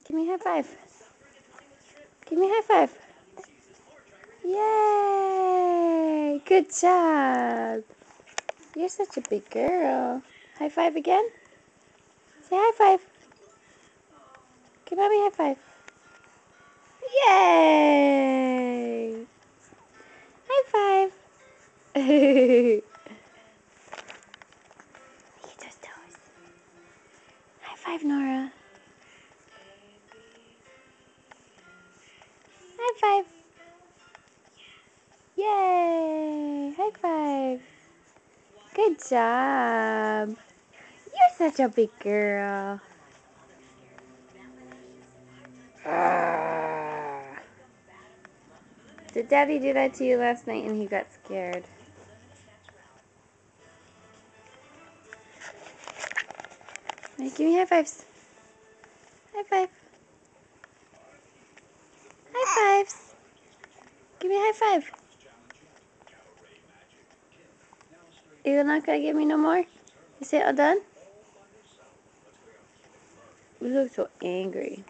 Give me a high five. Give me a high five. Yay! Good job. You're such a big girl. High five again. Say high five. Give mommy a high five. Yay! High five. Eat those toes. High five, Nora. High five. Yay! High five. Good job. You're such a big girl. Did Daddy do that to you last night and he got scared? Hey, give me high fives. High five. High fives. Give me a high five. You're not gonna give me no more? You say all done? You look so angry.